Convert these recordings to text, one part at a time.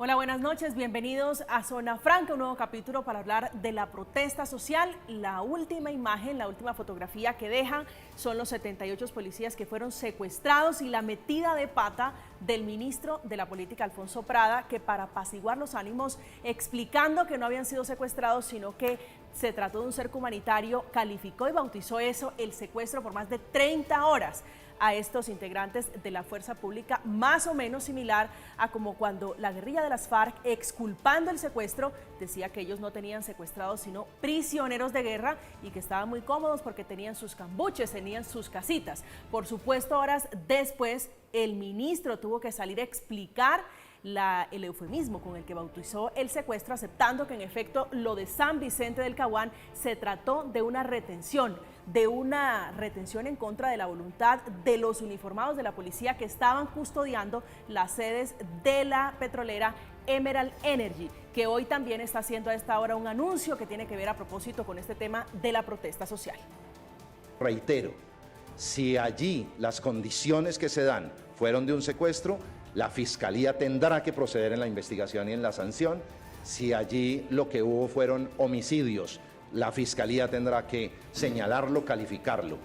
Hola, buenas noches, bienvenidos a Zona Franca, un nuevo capítulo para hablar de la protesta social. La última imagen, la última fotografía que deja son los 78 policías que fueron secuestrados y la metida de pata del ministro de la Política, Alfonso Prada, que para apaciguar los ánimos, explicando que no habían sido secuestrados, sino que se trató de un cerco humanitario, calificó y bautizó eso el secuestro por más de 30 horas a estos integrantes de la fuerza pública, más o menos similar a como cuando la guerrilla de las FARC, exculpando el secuestro, decía que ellos no tenían secuestrados sino prisioneros de guerra y que estaban muy cómodos porque tenían sus cambuches, tenían sus casitas. Por supuesto, horas después, el ministro tuvo que salir a explicar el eufemismo con el que bautizó el secuestro, aceptando que en efecto lo de San Vicente del Caguán se trató de una retención en contra de la voluntad de los uniformados de la policía que estaban custodiando las sedes de la petrolera Emerald Energy, que hoy también está haciendo a esta hora un anuncio que tiene que ver a propósito con este tema de la protesta social. Reitero, si allí las condiciones que se dan fueron de un secuestro, la Fiscalía tendrá que proceder en la investigación y en la sanción. Si allí lo que hubo fueron homicidios, la Fiscalía tendrá que señalarlo, calificarlo.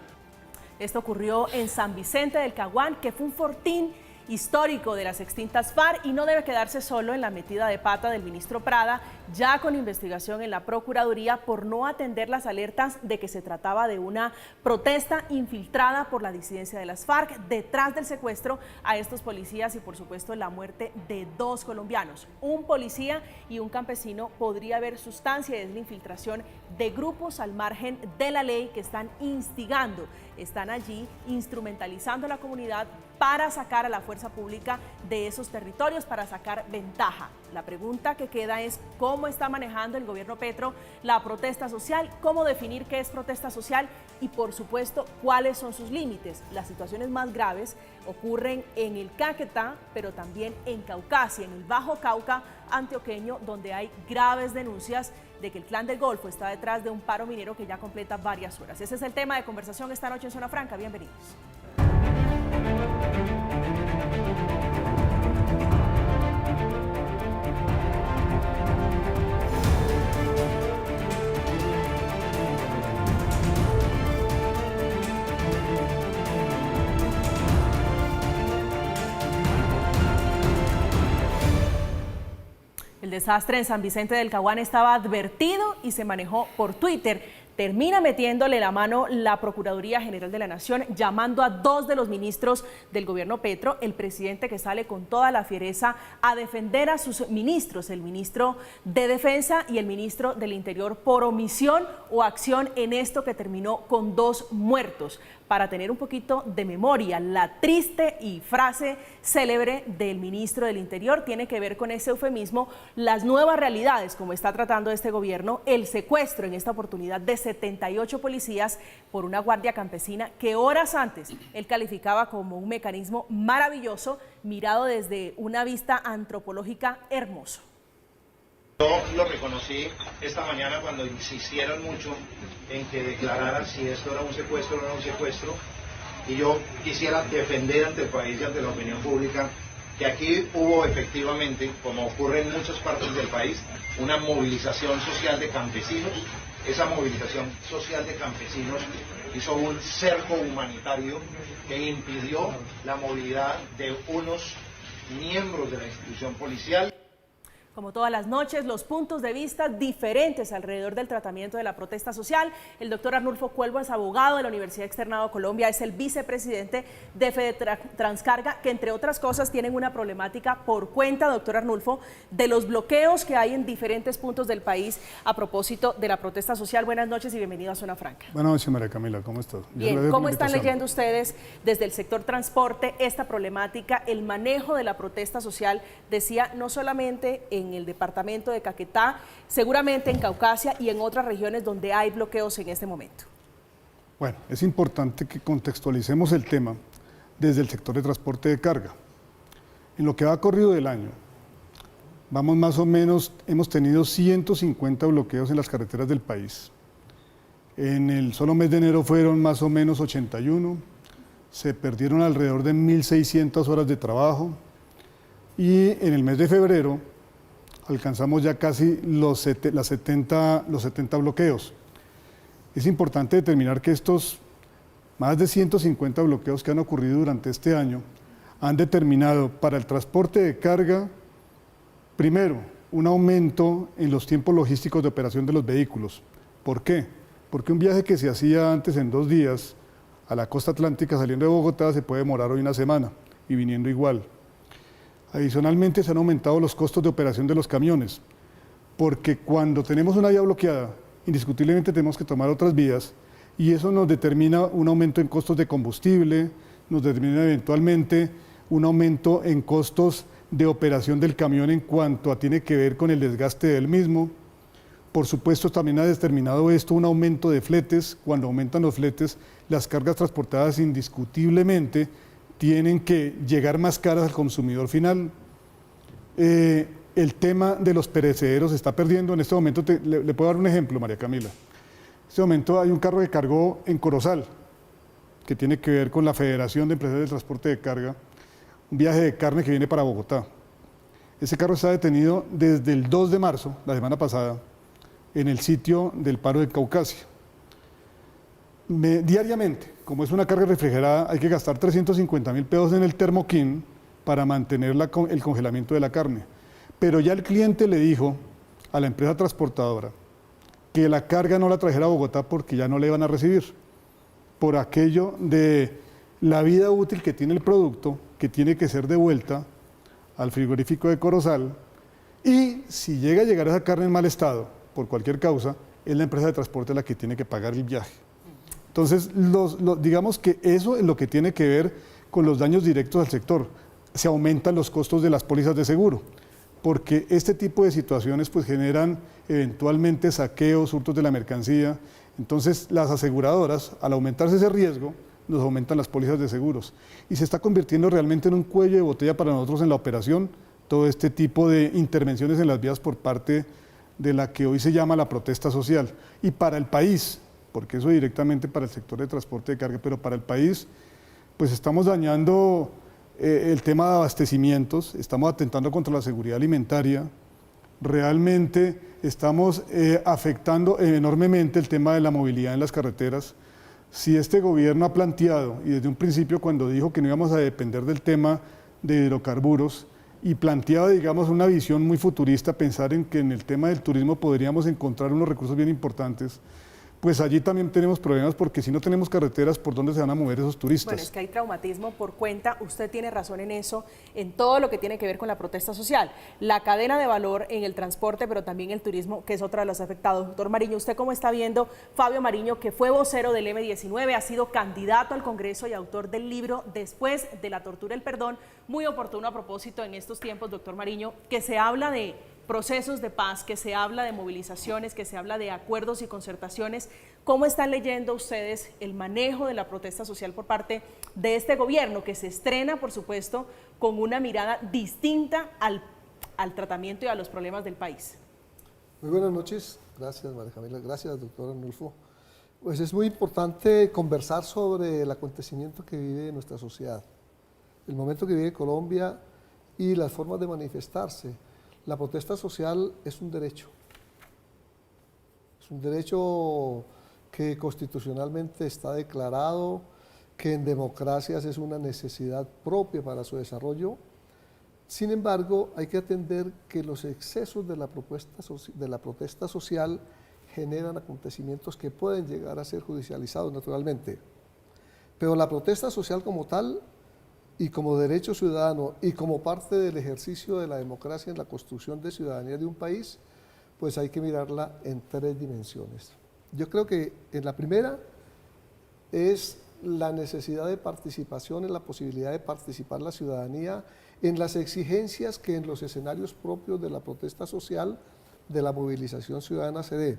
Esto ocurrió en San Vicente del Caguán, que fue un fortín histórico de las extintas FARC y no debe quedarse solo en la metida de pata del ministro Prada, ya con investigación en la Procuraduría por no atender las alertas de que se trataba de una protesta infiltrada por la disidencia de las FARC detrás del secuestro a estos policías y por supuesto la muerte de 2 colombianos. Un policía y un campesino. Podría haber sustancia de la infiltración de grupos al margen de la ley que están instigando, están allí instrumentalizando a la comunidad para sacar a la fuerza pública de esos territorios, para sacar ventaja. La pregunta que queda es cómo está manejando el gobierno Petro la protesta social, cómo definir qué es protesta social y por supuesto cuáles son sus límites. Las situaciones más graves ocurren en el Caquetá, pero también en Caucasia, en el Bajo Cauca antioqueño, donde hay graves denuncias de que el Clan del Golfo está detrás de un paro minero que ya completa varias horas. Ese es el tema de conversación esta noche en Zona Franca. Bienvenidos. El desastre en San Vicente del Caguán estaba advertido y se manejó por Twitter. Termina metiéndole la mano la Procuraduría General de la Nación, llamando a 2 de los ministros del gobierno Petro, el presidente que sale con toda la fiereza a defender a sus ministros, el ministro de Defensa y el ministro del Interior, por omisión o acción en esto que terminó con 2 muertos. Para tener un poquito de memoria, la triste y frase célebre del ministro del Interior tiene que ver con ese eufemismo, las nuevas realidades, como está tratando este gobierno, el secuestro en esta oportunidad de 78 policías por una guardia campesina que horas antes él calificaba como un mecanismo maravilloso, mirado desde una vista antropológica hermoso. Yo lo reconocí esta mañana cuando insistieron mucho en que declararan si esto era un secuestro o no era un secuestro, y yo quisiera defender ante el país y ante la opinión pública que aquí hubo efectivamente, como ocurre en muchas partes del país, una movilización social de campesinos. Esa movilización social de campesinos hizo un cerco humanitario que impidió la movilidad de unos miembros de la institución policial. Como todas las noches, los puntos de vista diferentes alrededor del tratamiento de la protesta social. El doctor Arnulfo Cuelvo es abogado de la Universidad Externado Colombia, es el vicepresidente de Fedetranscarga, que entre otras cosas tienen una problemática por cuenta, doctor Arnulfo, de los bloqueos que hay en diferentes puntos del país a propósito de la protesta social. Buenas noches y bienvenido a Zona Franca. Buenas noches, María Camila, ¿cómo estás? Bien, ¿cómo están leyendo ustedes desde el sector transporte esta problemática, el manejo de la protesta social? Decía, no solamente en el departamento de Caquetá, seguramente en Caucasia y en otras regiones donde hay bloqueos en este momento. Bueno, es importante que contextualicemos el tema desde el sector de transporte de carga. En lo que va corrido del año, vamos más o menos, hemos tenido 150 bloqueos en las carreteras del país. En el solo mes de enero fueron más o menos 81, se perdieron alrededor de 1.600 horas de trabajo y en el mes de febrero alcanzamos ya casi los 70 bloqueos. Es importante determinar que estos más de 150 bloqueos que han ocurrido durante este año han determinado para el transporte de carga, primero, un aumento en los tiempos logísticos de operación de los vehículos. ¿Por qué? Porque un viaje que se hacía antes en 2 días a la costa atlántica saliendo de Bogotá se puede demorar hoy una semana y viniendo igual. Adicionalmente se han aumentado los costos de operación de los camiones, porque cuando tenemos una vía bloqueada, indiscutiblemente tenemos que tomar otras vías y eso nos determina un aumento en costos de combustible, nos determina eventualmente un aumento en costos de operación del camión en cuanto a tiene que ver con el desgaste del mismo. Por supuesto, también ha determinado esto un aumento de fletes. Cuando aumentan los fletes, las cargas transportadas indiscutiblemente tienen que llegar más caras al consumidor final. El tema de los perecederos se está perdiendo. En este momento, le puedo dar un ejemplo, María Camila. En este momento hay un carro que cargó en Corozal, que tiene que ver con la Federación de Empresas de Transporte de Carga, un viaje de carne que viene para Bogotá. Ese carro está detenido desde el 2 de marzo, la semana pasada, en el sitio del paro de Caucasia. Diariamente, como es una carga refrigerada, hay que gastar 350.000 pesos en el termoquín para mantener el congelamiento de la carne. Pero ya el cliente le dijo a la empresa transportadora que la carga no la trajera a Bogotá porque ya no le iban a recibir, por aquello de la vida útil que tiene el producto, que tiene que ser devuelta al frigorífico de Corozal, y si llega a llegar esa carne en mal estado, por cualquier causa, es la empresa de transporte la que tiene que pagar el viaje. Entonces, digamos que eso es lo que tiene que ver con los daños directos al sector. Se aumentan los costos de las pólizas de seguro, porque este tipo de situaciones pues generan eventualmente saqueos, hurtos de la mercancía. Entonces, las aseguradoras, al aumentarse ese riesgo, nos aumentan las pólizas de seguros. Y se está convirtiendo realmente en un cuello de botella para nosotros en la operación, todo este tipo de intervenciones en las vías por parte de la que hoy se llama la protesta social. Y para el país, porque eso directamente para el sector de transporte de carga, pero para el país, pues estamos dañando el tema de abastecimientos, estamos atentando contra la seguridad alimentaria, realmente estamos afectando enormemente el tema de la movilidad en las carreteras. Si este gobierno ha planteado, y desde un principio cuando dijo que no íbamos a depender del tema de hidrocarburos, y planteaba, digamos, una visión muy futurista, pensar en que en el tema del turismo podríamos encontrar unos recursos bien importantes, pues allí también tenemos problemas porque si no tenemos carreteras, ¿por dónde se van a mover esos turistas? Bueno, es que hay traumatismo por cuenta, usted tiene razón en eso, en todo lo que tiene que ver con la protesta social, la cadena de valor en el transporte, pero también el turismo, que es otro de los afectados. Doctor Mariño, ¿usted cómo está viendo Fabio Mariño, que fue vocero del M19, ha sido candidato al Congreso y autor del libro Después de la tortura, el perdón? Muy oportuno a propósito en estos tiempos, doctor Mariño, que se habla de procesos de paz, que se habla de movilizaciones, que se habla de acuerdos y concertaciones. ¿Cómo están leyendo ustedes el manejo de la protesta social por parte de este gobierno, que se estrena, por supuesto, con una mirada distinta al tratamiento y a los problemas del país? Muy buenas noches, gracias María Camila, gracias doctor Arnulfo. Pues es muy importante conversar sobre el acontecimiento que vive nuestra sociedad, el momento que vive Colombia y las formas de manifestarse. La protesta social es un derecho que constitucionalmente está declarado, que en democracias es una necesidad propia para su desarrollo. Sin embargo, hay que atender que los excesos de la protesta social generan acontecimientos que pueden llegar a ser judicializados naturalmente. Pero la protesta social como tal, y como derecho ciudadano y como parte del ejercicio de la democracia en la construcción de ciudadanía de un país, pues hay que mirarla en 3 dimensiones. Yo creo que en la primera es la necesidad de participación, en la posibilidad de participar la ciudadanía en las exigencias que en los escenarios propios de la protesta social, de la movilización ciudadana se dé.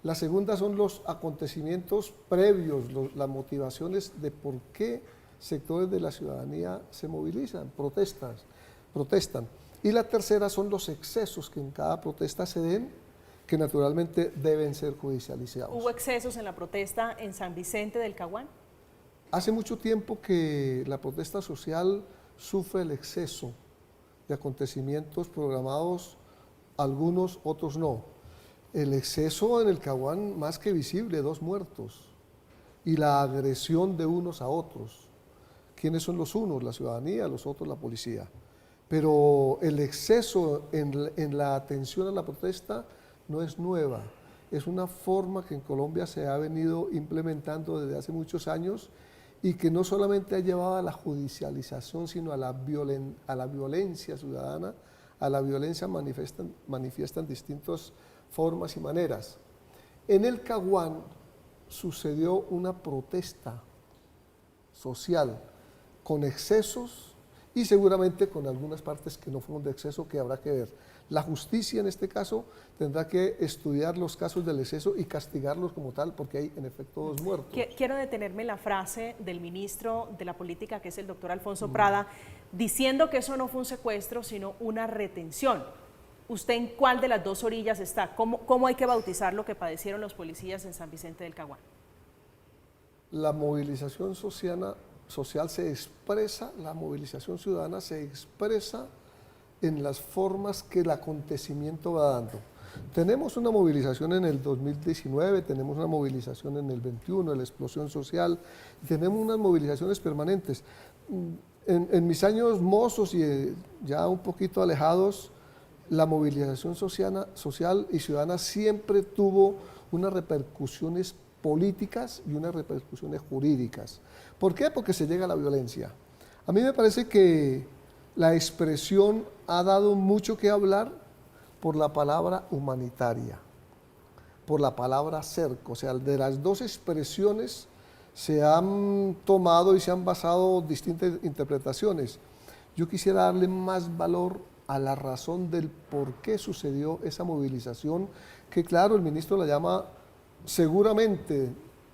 La segunda son los acontecimientos previos, las motivaciones de por qué sectores de la ciudadanía se movilizan, protestan. Y la tercera son los excesos que en cada protesta se den, que naturalmente deben ser judicializados. ¿Hubo excesos en la protesta en San Vicente del Caguán? Hace mucho tiempo que la protesta social sufre el exceso de acontecimientos programados algunos, otros no. El exceso en el Caguán más que visible, 2 muertos, y la agresión de unos a otros. ¿Quiénes son los unos? La ciudadanía, los otros la policía. Pero el exceso en la atención a la protesta no es nueva, es una forma que en Colombia se ha venido implementando desde hace muchos años y que no solamente ha llevado a la judicialización, sino a la violencia ciudadana, a la violencia manifiesta en distintas formas y maneras. En el Caguán sucedió una protesta social con excesos y seguramente con algunas partes que no fueron de exceso, que habrá que ver. La justicia en este caso tendrá que estudiar los casos del exceso y castigarlos como tal, porque hay en efecto 2 muertos. Quiero detenerme en la frase del ministro de la Política, que es el doctor Alfonso Prada, diciendo que eso no fue un secuestro, sino una retención. ¿Usted en cuál de las 2 orillas está? ¿Cómo hay que bautizar lo que padecieron los policías en San Vicente del Caguán? La movilización social se expresa, la movilización ciudadana se expresa en las formas que el acontecimiento va dando. Tenemos una movilización en el 2019, tenemos una movilización en el 21, la explosión social, tenemos unas movilizaciones permanentes. En mis años mozos y ya un poquito alejados, la movilización social y ciudadana siempre tuvo unas repercusiones políticas y unas repercusiones jurídicas. ¿Por qué? Porque se llega a la violencia. A mí me parece que la expresión ha dado mucho que hablar por la palabra humanitaria, por la palabra cerco. O sea, de las 2 expresiones se han tomado y se han basado distintas interpretaciones. Yo quisiera darle más valor a la razón del por qué sucedió esa movilización, que claro, el ministro la llama seguramente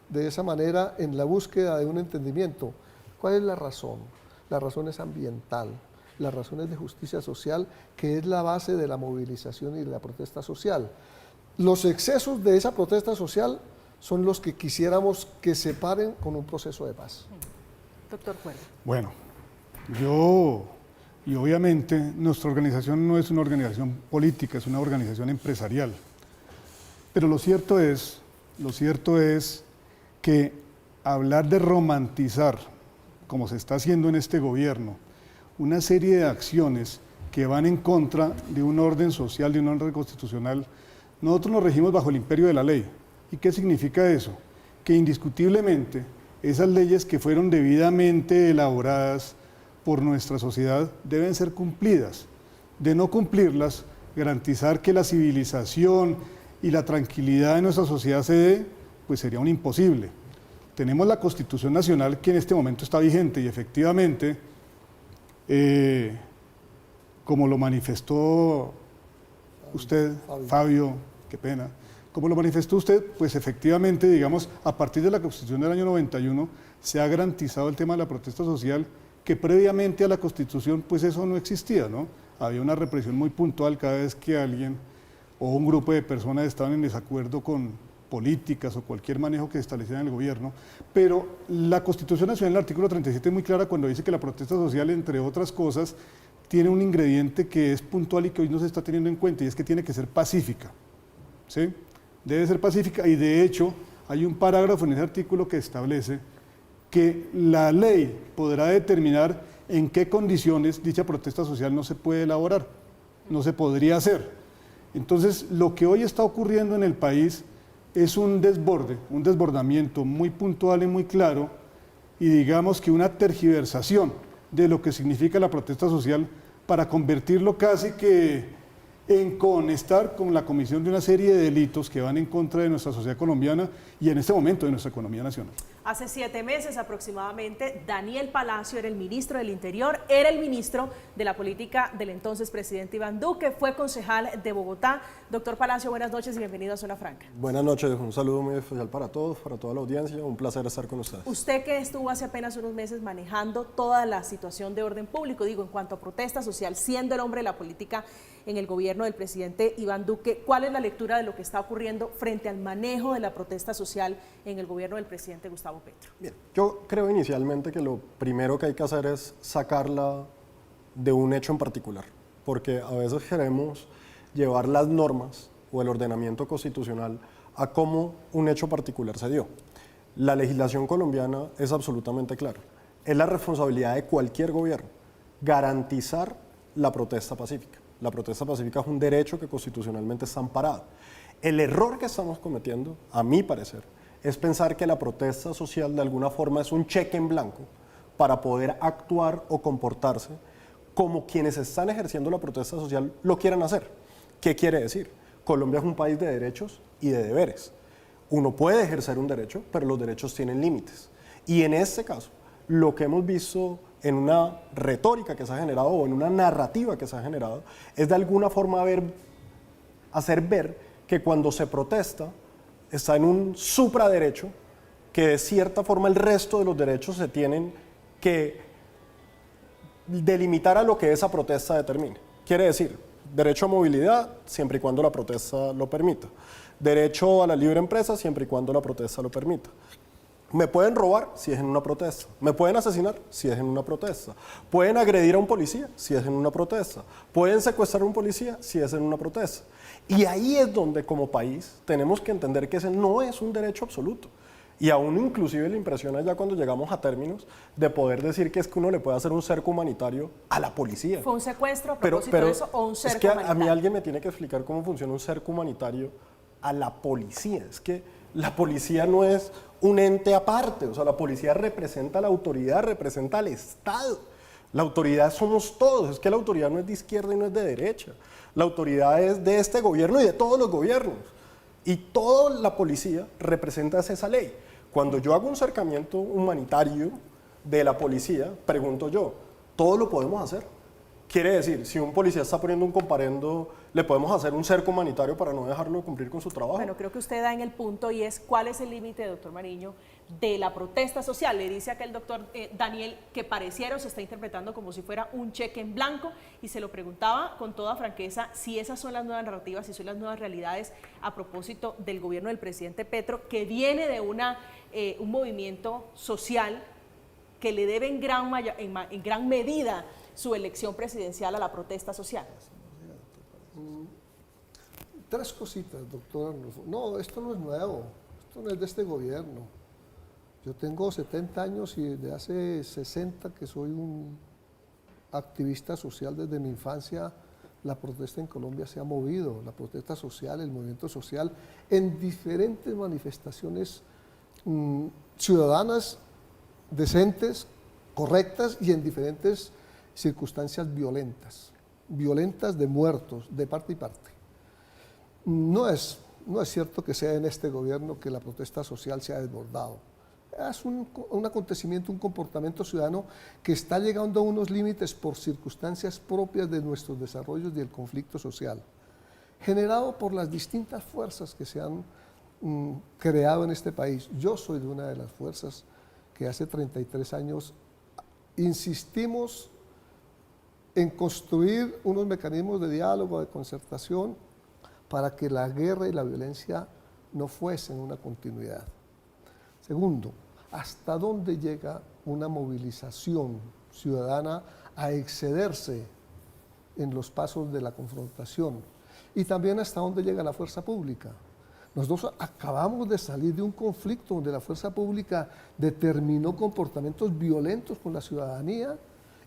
de esa manera en la búsqueda de un entendimiento. ¿Cuál es la razón? La razón es ambiental. Las razones de justicia social, que es la base de la movilización y de la protesta social. Los excesos de esa protesta social son los que quisiéramos que se paren con un proceso de paz. Doctor Cuervo. Bueno, y obviamente nuestra organización no es una organización política, es una organización empresarial. Pero lo cierto es que hablar de romantizar, como se está haciendo en este gobierno, una serie de acciones que van en contra de un orden social, de un orden constitucional. Nosotros nos regimos bajo el imperio de la ley. ¿Y qué significa eso? Que indiscutiblemente esas leyes que fueron debidamente elaboradas por nuestra sociedad deben ser cumplidas. De no cumplirlas, garantizar que la civilización y la tranquilidad de nuestra sociedad se dé, pues sería un imposible. Tenemos la Constitución Nacional que en este momento está vigente y efectivamente, como lo manifestó usted, Fabio, qué pena, como lo manifestó usted, pues efectivamente, digamos, a partir de la Constitución del año 91 se ha garantizado el tema de la protesta social, que previamente a la Constitución pues eso no existía, ¿no? Había una represión muy puntual cada vez que alguien o un grupo de personas estaban en desacuerdo con políticas o cualquier manejo que se estableciera en el gobierno, pero la Constitución Nacional, en el artículo 37, es muy clara cuando dice que la protesta social, entre otras cosas, tiene un ingrediente que es puntual y que hoy no se está teniendo en cuenta, y es que tiene que ser pacífica, ¿sí? Debe ser pacífica, y de hecho hay un parágrafo en ese artículo que establece que la ley podrá determinar en qué condiciones dicha protesta social no se puede elaborar, no se podría hacer. Entonces, lo que hoy está ocurriendo en el país es un desbordamiento muy puntual y muy claro, y digamos que una tergiversación de lo que significa la protesta social para convertirlo casi que en conectar con la comisión de una serie de delitos que van en contra de nuestra sociedad colombiana y en este momento de nuestra economía nacional. Hace 7 meses aproximadamente, Daniel Palacio era el ministro del Interior, era el ministro de la política del entonces presidente Iván Duque, fue concejal de Bogotá. Doctor Palacio, buenas noches y bienvenido a Zona Franca. Buenas noches, un saludo muy especial para todos, para toda la audiencia, un placer estar con ustedes. Usted que estuvo hace apenas unos meses manejando toda la situación de orden público, digo, en cuanto a protesta social, siendo el hombre de la política en el gobierno del presidente Iván Duque, ¿cuál es la lectura de lo que está ocurriendo frente al manejo de la protesta social en el gobierno del presidente Gustavo Petro? Bien, yo creo inicialmente que lo primero que hay que hacer es sacarla de un hecho en particular, porque a veces queremos llevar las normas o el ordenamiento constitucional a cómo un hecho particular se dio. La legislación colombiana es absolutamente clara. Es la responsabilidad de cualquier gobierno garantizar la protesta pacífica. La protesta pacífica es un derecho que constitucionalmente está amparado. El error que estamos cometiendo, a mi parecer, es pensar que la protesta social de alguna forma es un cheque en blanco para poder actuar o comportarse como quienes están ejerciendo la protesta social lo quieran hacer. ¿Qué quiere decir? Colombia es un país de derechos y de deberes. Uno puede ejercer un derecho, pero los derechos tienen límites. Y en este caso, lo que hemos visto en una retórica que se ha generado o en una narrativa que se ha generado es de alguna forma hacer ver que cuando se protesta está en un supraderecho, que de cierta forma el resto de los derechos se tienen que delimitar a lo que esa protesta determine. Quiere decir, derecho a movilidad siempre y cuando la protesta lo permita. Derecho a la libre empresa siempre y cuando la protesta lo permita. Me pueden robar si es en una protesta. Me pueden asesinar si es en una protesta. Pueden agredir a un policía si es en una protesta. Pueden secuestrar a un policía si es en una protesta. Y ahí es donde como país tenemos que entender que ese no es un derecho absoluto. Y a uno inclusive le impresiona ya cuando llegamos a términos de poder decir que es que uno le puede hacer un cerco humanitario a la policía. ¿Fue un secuestro a propósito de eso o un cerco es que humanitario? A mí alguien me tiene que explicar cómo funciona un cerco humanitario a la policía. Es que la policía no es un ente aparte, o sea, la policía representa a la autoridad, representa al Estado. La autoridad somos todos, es que la autoridad no es de izquierda y no es de derecha. La autoridad es de este gobierno y de todos los gobiernos. Y toda la policía representa esa ley. Cuando yo hago un cercamiento humanitario de la policía, pregunto yo, ¿todo lo podemos hacer? Quiere decir, si un policía está poniendo un comparendo, ¿le podemos hacer un cerco humanitario para no dejarlo cumplir con su trabajo? Bueno, creo que usted da en el punto y es cuál es el límite, doctor Mariño, de la protesta social. Le dice acá el doctor Daniel que pareciera o se está interpretando como si fuera un cheque en blanco y se lo preguntaba con toda franqueza si esas son las nuevas narrativas, si son las nuevas realidades a propósito del gobierno del presidente Petro, que viene de un movimiento social que le debe en gran medida su elección presidencial a la protesta social. Tres cositas, doctor Arnulfo. No, esto no es nuevo, esto no es de este gobierno. Yo tengo 70 años y desde hace 60 que soy un activista social desde mi infancia. La protesta en Colombia se ha movido, la protesta social, el movimiento social, en diferentes manifestaciones ciudadanas, decentes, correctas y en diferentes circunstancias violentas de muertos, de parte y parte. No es cierto que sea en este gobierno que la protesta social se ha desbordado. Es un acontecimiento, un comportamiento ciudadano que está llegando a unos límites por circunstancias propias de nuestros desarrollos y del conflicto social, generado por las distintas fuerzas que se han creado en este país. Yo soy de una de las fuerzas que hace 33 años insistimos en construir unos mecanismos de diálogo, de concertación, para que la guerra y la violencia no fuesen una continuidad. Segundo, ¿hasta dónde llega una movilización ciudadana a excederse en los pasos de la confrontación? Y también hasta dónde llega la fuerza pública. Nosotros acabamos de salir de un conflicto donde la fuerza pública determinó comportamientos violentos con la ciudadanía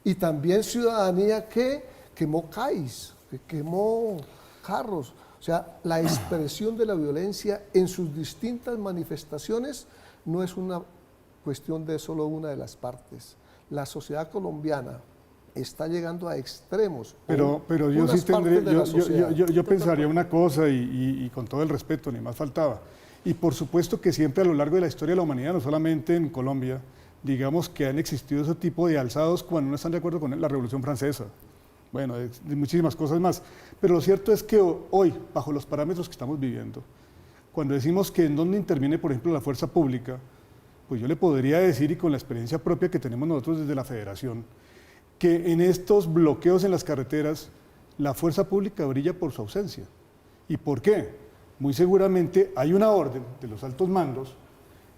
y también ciudadanía que quemó CAIs, que quemó carros. O sea, la expresión de la violencia en sus distintas manifestaciones no es una cuestión de solo una de las partes. La sociedad colombiana está llegando a extremos. Pero yo sí yo pensaría una cosa y con todo el respeto, ni más faltaba. Y por supuesto que siempre a lo largo de la historia de la humanidad, no solamente en Colombia, digamos que han existido ese tipo de alzados cuando no están de acuerdo con la Revolución Francesa. Bueno, de muchísimas cosas más. Pero lo cierto es que hoy, bajo los parámetros que estamos viviendo, cuando decimos que en dónde interviene, por ejemplo, la fuerza pública, pues yo le podría decir, y con la experiencia propia que tenemos nosotros desde la Federación, que en estos bloqueos en las carreteras, la fuerza pública brilla por su ausencia. ¿Y por qué? Muy seguramente hay una orden de los altos mandos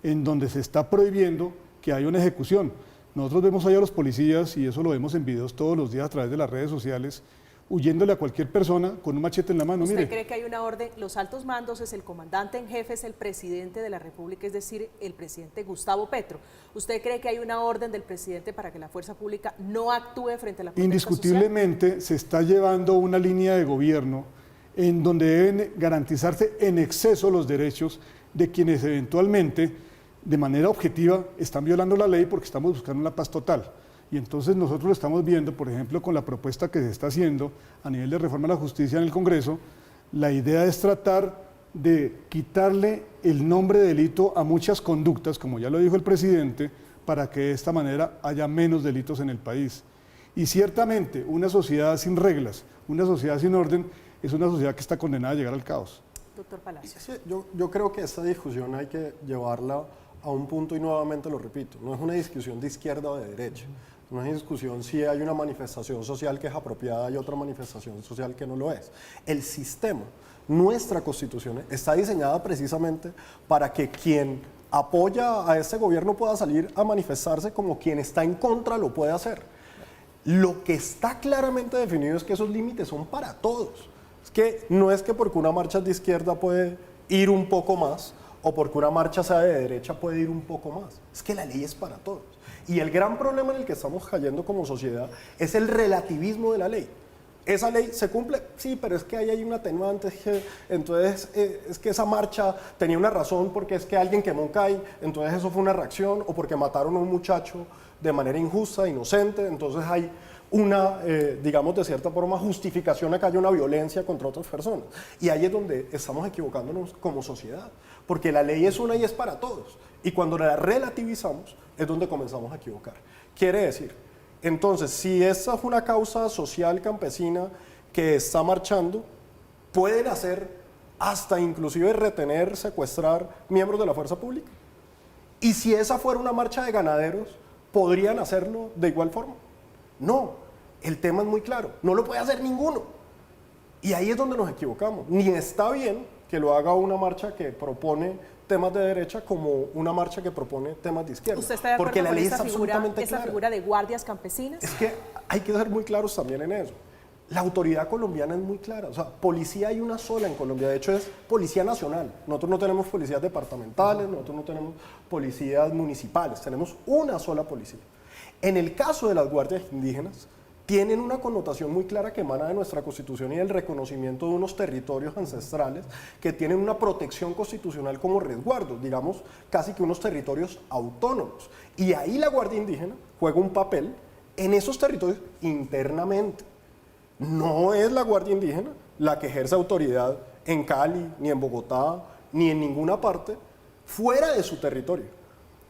en donde se está prohibiendo que haya una ejecución. Nosotros vemos allá a los policías, y eso lo vemos en videos todos los días a través de las redes sociales, huyéndole a cualquier persona con un machete en la mano. ¿Usted Mire, cree que hay una orden? Los altos mandos es el comandante en jefe, es el presidente de la República, es decir, el presidente Gustavo Petro. ¿Usted cree que hay una orden del presidente para que la fuerza pública no actúe frente a la protesta indiscutiblemente se está llevando una línea de gobierno en donde deben garantizarse en exceso los derechos de quienes eventualmente, de manera objetiva, están violando la ley porque estamos buscando una paz total. Y entonces nosotros lo estamos viendo, por ejemplo, con la propuesta que se está haciendo a nivel de reforma a la justicia en el Congreso. La idea es tratar de quitarle el nombre de delito a muchas conductas, como ya lo dijo el presidente, para que de esta manera haya menos delitos en el país. Y ciertamente una sociedad sin reglas, una sociedad sin orden, es una sociedad que está condenada a llegar al caos. Doctor Palacios. Sí, yo creo que esta discusión hay que llevarla a un punto, y nuevamente lo repito, no es una discusión de izquierda o de derecha, no es una discusión si hay una manifestación social que es apropiada y otra manifestación social que no lo es. El sistema, nuestra Constitución, está diseñada precisamente para que quien apoya a este gobierno pueda salir a manifestarse como quien está en contra lo puede hacer. Lo que está claramente definido es que esos límites son para todos. Es que no es que porque una marcha es de izquierda puede ir un poco más, o porque una marcha sea de derecha puede ir un poco más. Es que la ley es para todos. Y el gran problema en el que estamos cayendo como sociedad es el relativismo de la ley. ¿Esa ley se cumple? Sí, pero es que ahí hay un atenuante, entonces es que esa marcha tenía una razón porque es que alguien quemó un CAI, entonces eso fue una reacción, o porque mataron a un muchacho de manera injusta, inocente, entonces hay una, digamos de cierta forma, justificación a que haya una violencia contra otras personas. Y ahí es donde estamos equivocándonos como sociedad, porque la ley es una y es para todos, y cuando la relativizamos es donde comenzamos a equivocar. Quiere decir, entonces, si esa es una causa social campesina que está marchando, pueden hacer hasta inclusive retener, secuestrar miembros de la fuerza pública. Y si esa fuera una marcha de ganaderos, ¿podrían hacerlo de igual forma? No, el tema es muy claro, no lo puede hacer ninguno. Y ahí es donde nos equivocamos. Ni está bien que lo haga una marcha que propone temas de derecha como una marcha que propone temas de izquierda. ¿Usted está de acuerdo porque la con ley esa es absolutamente esa clara. figura de guardias campesinas? Es que hay que ser muy claros también en eso. La autoridad colombiana es muy clara. O sea, policía hay una sola en Colombia. De hecho, es Policía Nacional. Nosotros no tenemos policías departamentales, nosotros no tenemos policías municipales. Tenemos una sola policía. En el caso de las guardias indígenas, tienen una connotación muy clara que emana de nuestra Constitución y del reconocimiento de unos territorios ancestrales que tienen una protección constitucional como resguardos, digamos, casi que unos territorios autónomos. Y ahí la Guardia Indígena juega un papel en esos territorios internamente. No es la Guardia Indígena la que ejerce autoridad en Cali, ni en Bogotá, ni en ninguna parte fuera de su territorio.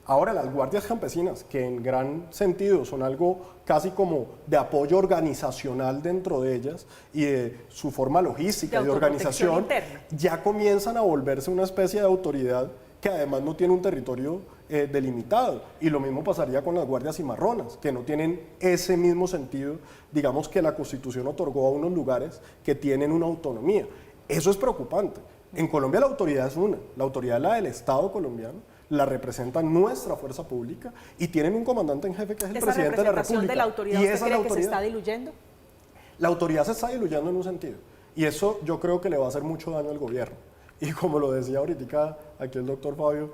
Ahora, las guardias campesinas, que en gran sentido son algo casi como de apoyo organizacional dentro de ellas y de su forma logística, de organización, ya comienzan a volverse una especie de autoridad que además no tiene un territorio delimitado. Y lo mismo pasaría con las guardias cimarronas, que no tienen ese mismo sentido, digamos, que la Constitución otorgó a unos lugares que tienen una autonomía. Eso es preocupante. En Colombia la autoridad es una, la autoridad es la del Estado colombiano, la representa nuestra fuerza pública y tienen un comandante en jefe que es el presidente de la República. ¿Esa representación de la autoridad usted cree que se está diluyendo? La autoridad se está diluyendo en un sentido y eso yo creo que le va a hacer mucho daño al gobierno. Y como lo decía ahorita aquí el doctor Fabio,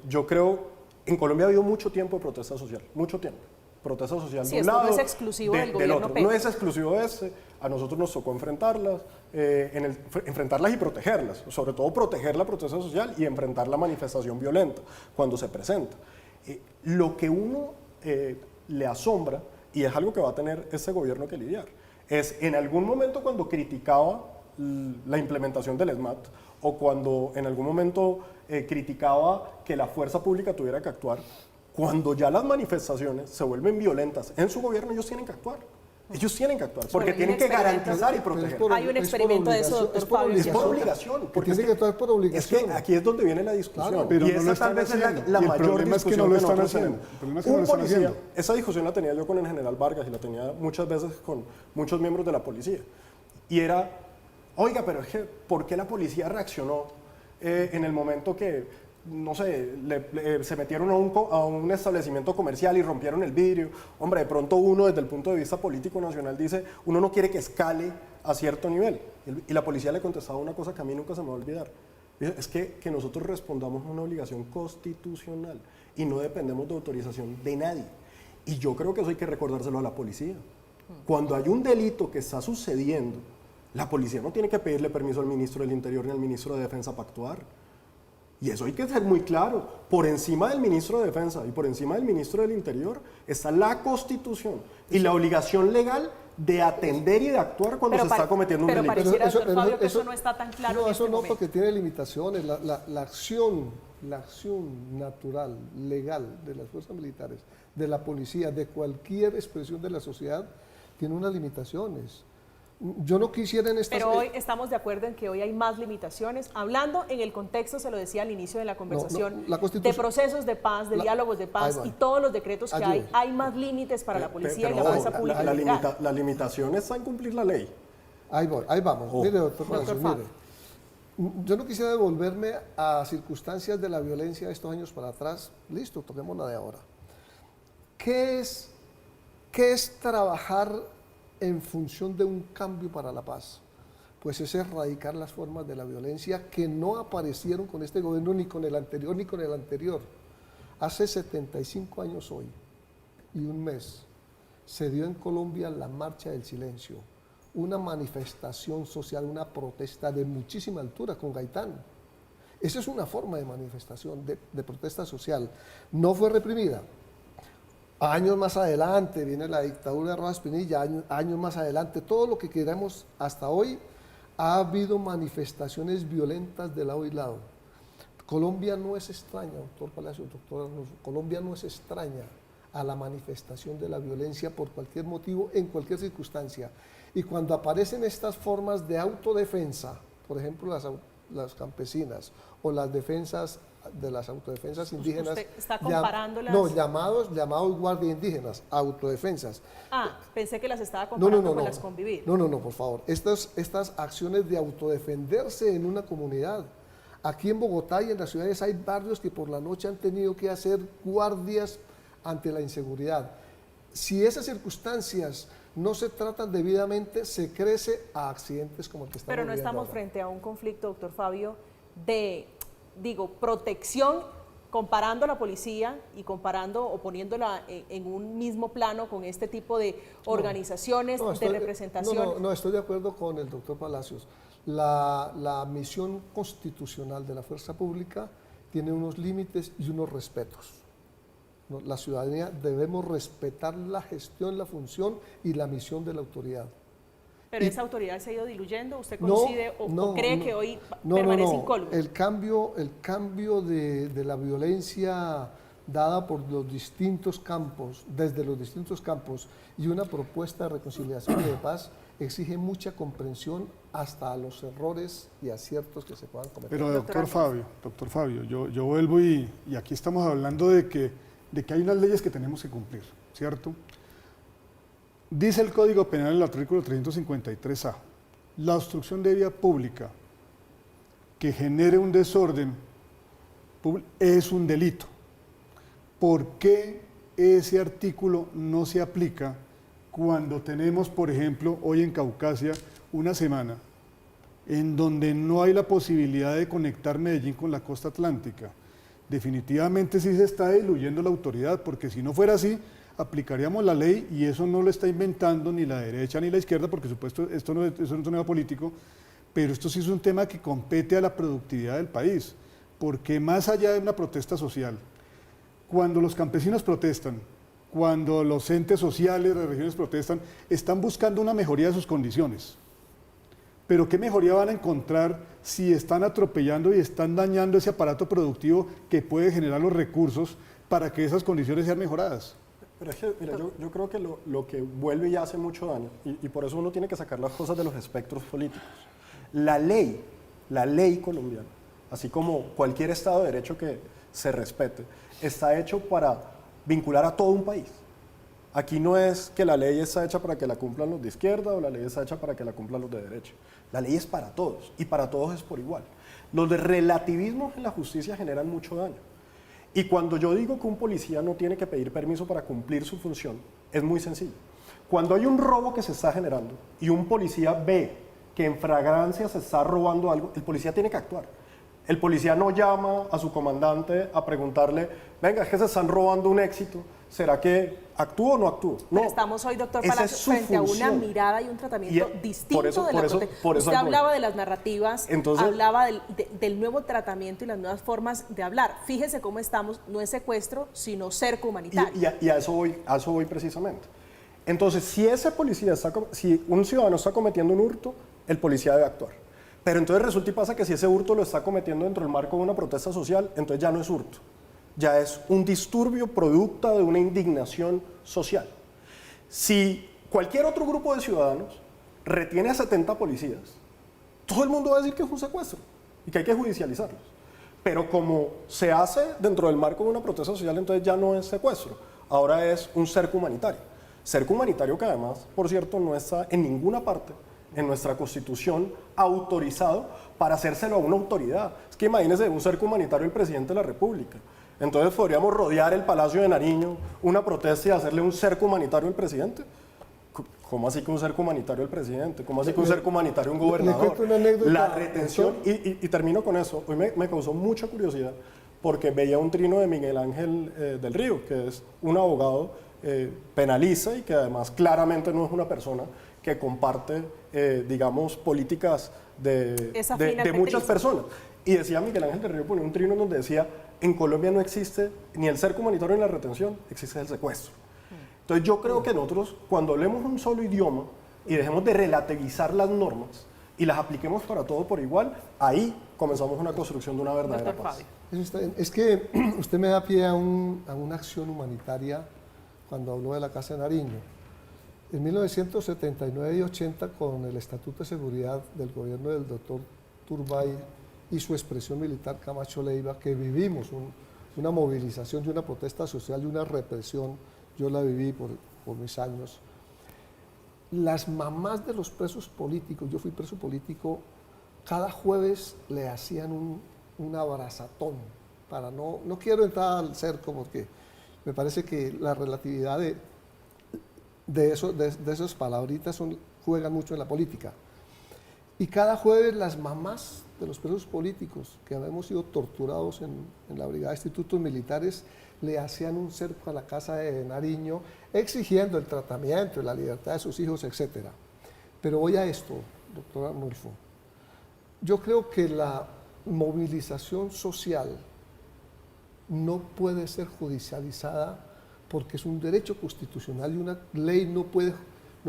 yo creo, en Colombia ha habido mucho tiempo de protesta social, mucho tiempo. Protesta social sí, de un lado, no es exclusivo del gobierno otro. No es exclusivo de ese, a nosotros nos tocó enfrentarlas, enfrentarlas y protegerlas, sobre todo proteger la protesta social y enfrentar la manifestación violenta cuando se presenta. Lo que uno le asombra, y es algo que va a tener este gobierno que lidiar, es en algún momento cuando criticaba la implementación del ESMAD o cuando en algún momento criticaba que la fuerza pública tuviera que actuar, cuando ya las manifestaciones se vuelven violentas en su gobierno, ellos tienen que actuar. Ellos tienen que actuar, porque tienen que garantizar y proteger. Hay un experimento de eso, doctor Fabio. Es por obligación. Porque tienen que actuar por obligación. Es que aquí es donde viene la discusión. Claro, pero y no lo esa tal están vez haciendo. es la Y el mayor problema es que discusión no lo que están nosotros haciendo. tenemos. El problema es que no Un lo están policía, haciendo. esa discusión la tenía yo con el general Vargas y la tenía muchas veces con muchos miembros de la policía. Y era, oiga, pero es que, ¿por qué la policía reaccionó en el momento que no sé, se metieron a un establecimiento comercial y rompieron el vidrio. Hombre, de pronto uno desde el punto de vista político nacional dice, uno no quiere que escale a cierto nivel. Y la policía le contestaba una cosa que a mí nunca se me va a olvidar. Dice, es que nosotros respondamos a una obligación constitucional y no dependemos de autorización de nadie. Y yo creo que eso hay que recordárselo a la policía. Cuando hay un delito que está sucediendo, la policía no tiene que pedirle permiso al ministro del Interior ni al ministro de Defensa para actuar. Y eso hay que ser muy claro. Por encima del ministro de Defensa y por encima del ministro del Interior está la Constitución y la obligación legal de atender y de actuar cuando se está cometiendo un delito. Pero pareciera, doctor Fabio, que eso no está tan claro. No, en eso este no, momento. porque tiene limitaciones. La acción natural, legal de las fuerzas militares, de la policía, de cualquier expresión de la sociedad, tiene unas limitaciones. Yo no quisiera en estas... Pero hoy estamos de acuerdo en que hoy hay más limitaciones. Hablando en el contexto, se lo decía al inicio de la conversación, de procesos de paz, de diálogos de paz y todos los decretos que hay más límites para la policía y la fuerza pública. La limitación está en cumplir la ley. Ahí vamos. Mire, doctor Palacios, mire. Yo no quisiera devolverme a circunstancias de la violencia de estos años para atrás. Listo, toquemos la de ahora. ¿Qué es trabajar en función de un cambio para la paz? Pues es erradicar las formas de la violencia que no aparecieron con este gobierno, ni con el anterior, ni con el anterior. Hace 75 años hoy y un mes se dio en Colombia la Marcha del Silencio, una manifestación social, una protesta de muchísima altura con Gaitán. Esa es una forma de manifestación, de protesta social. No fue reprimida. Años más adelante viene la dictadura de Rojas Pinilla, años más adelante, todo lo que queramos hasta hoy, ha habido manifestaciones violentas de lado y lado. Colombia no es extraña, doctor Palacio, doctor Arnulfo, Colombia no es extraña a la manifestación de la violencia por cualquier motivo, en cualquier circunstancia. Y cuando aparecen estas formas de autodefensa, por ejemplo las campesinas o las defensas de las autodefensas indígenas. ¿Usted está comparándolas? No, llamados guardias indígenas, autodefensas. Pensé que las estaba comparando con las Convivir. No, por favor. Estas acciones de autodefenderse en una comunidad. Aquí en Bogotá y en las ciudades hay barrios que por la noche han tenido que hacer guardias ante la inseguridad. Si esas circunstancias no se tratan debidamente, se crece a accidentes como el que estamos viviendo. Pero no estamos ahora frente a un conflicto, doctor Fabio, de protección, comparando a la policía y comparando o poniéndola en un mismo plano con este tipo de organizaciones de representación. No, estoy de acuerdo con el doctor Palacios. La misión constitucional de la fuerza pública tiene unos límites y unos respetos. La ciudadanía debemos respetar la gestión, la función y la misión de la autoridad. ¿Pero esa autoridad se ha ido diluyendo? ¿Usted coincide o cree que hoy permanece incólume? El cambio de la violencia dada por los distintos campos, desde los distintos campos, y una propuesta de reconciliación y de paz exige mucha comprensión hasta a los errores y aciertos que se puedan cometer. Pero doctor Fabio, yo vuelvo y aquí estamos hablando de que hay unas leyes que tenemos que cumplir, ¿cierto? Dice el Código Penal en el artículo 353A, la obstrucción de vía pública que genere un desorden es un delito. ¿Por qué ese artículo no se aplica cuando tenemos, por ejemplo, hoy en Caucasia, una semana en donde no hay la posibilidad de conectar Medellín con la costa atlántica? Definitivamente sí se está diluyendo la autoridad, porque si no fuera así, aplicaríamos la ley, y eso no lo está inventando ni la derecha ni la izquierda, porque supuesto esto no es un tema político, pero esto sí es un tema que compete a la productividad del país, porque más allá de una protesta social, cuando los campesinos protestan, cuando los entes sociales de las regiones protestan, están buscando una mejoría de sus condiciones. Pero ¿qué mejoría van a encontrar si están atropellando y están dañando ese aparato productivo que puede generar los recursos para que esas condiciones sean mejoradas? Pero es que, mira, yo creo que lo que vuelve y hace mucho daño, y por eso uno tiene que sacar las cosas de los espectros políticos. La ley colombiana, así como cualquier Estado de Derecho que se respete, está hecho para vincular a todo un país. Aquí no es que la ley está hecha para que la cumplan los de izquierda o la ley está hecha para que la cumplan los de derecha. La ley es para todos y para todos es por igual. Los de relativismos en la justicia generan mucho daño. Y cuando yo digo que un policía no tiene que pedir permiso para cumplir su función, es muy sencillo. Cuando hay un robo que se está generando y un policía ve que en flagrancia se está robando algo, el policía tiene que actuar. El policía no llama a su comandante a preguntarle, venga, es que se están robando un éxito, ¿será que actúo o no actúo? No. Pero estamos hoy, doctor Esa Palacio, es su frente a una función. mirada y un tratamiento distinto por eso- de la por eso- protesta. por eso Usted ahí voy. hablaba de las narrativas, Entonces- hablaba del nuevo tratamiento y las nuevas formas de hablar. Fíjese cómo estamos, no es secuestro, sino cerco humanitario. Y a eso voy precisamente. Entonces, si ese policía si un ciudadano está cometiendo un hurto, el policía debe actuar. Pero entonces resulta y pasa que si ese hurto lo está cometiendo dentro del marco de una protesta social, entonces ya no es hurto, ya es un disturbio producto de una indignación social. Si cualquier otro grupo de ciudadanos retiene a 70 policías, todo el mundo va a decir que es un secuestro y que hay que judicializarlos. Pero como se hace dentro del marco de una protesta social, entonces ya no es secuestro, ahora es un cerco humanitario. Cerco humanitario que además, por cierto, no está en ninguna parte en nuestra Constitución autorizado para hacérselo a una autoridad. Es que imagínense un cerco humanitario del presidente de la República. Entonces podríamos rodear el Palacio de Nariño, una protesta y hacerle un cerco humanitario al presidente. ¿Cómo así que un cerco humanitario al presidente? ¿Cómo así que un cerco humanitario a un gobernador? cuento una anécdota, La retención, y termino con eso, hoy me causó mucha curiosidad porque veía un trino de Miguel Ángel del Río, que es un abogado penalista y que además claramente no es una persona que comparte, digamos, políticas de muchas personas. Y decía Miguel Ángel del Río, ponía un trino donde decía, en Colombia no existe ni el cerco humanitario ni la retención, existe el secuestro. Entonces yo creo que nosotros, cuando hablemos un solo idioma y dejemos de relativizar las normas y las apliquemos para todo por igual, ahí comenzamos una construcción de una verdadera Doctor paz. Fabio. Eso está bien. Es que usted me da pie a una acción humanitaria cuando habló de la Casa de Nariño. En 1979 y 80, con el Estatuto de Seguridad del gobierno del doctor Turbay y su expresión militar Camacho Leiva, que vivimos una movilización y una protesta social y una represión, yo la viví por mis años. Las mamás de los presos políticos, yo fui preso político, cada jueves le hacían un abrazatón, no quiero entrar al cerco porque me parece que la relatividad de esas palabritas juegan mucho en la política. Y cada jueves las mamás de los presos políticos que habíamos sido torturados en la Brigada de Institutos Militares le hacían un cerco a la Casa de Nariño exigiendo el tratamiento y la libertad de sus hijos, etc. Pero voy a esto, doctor Arnulfo. Yo creo que la movilización social no puede ser judicializada porque es un derecho constitucional y una ley no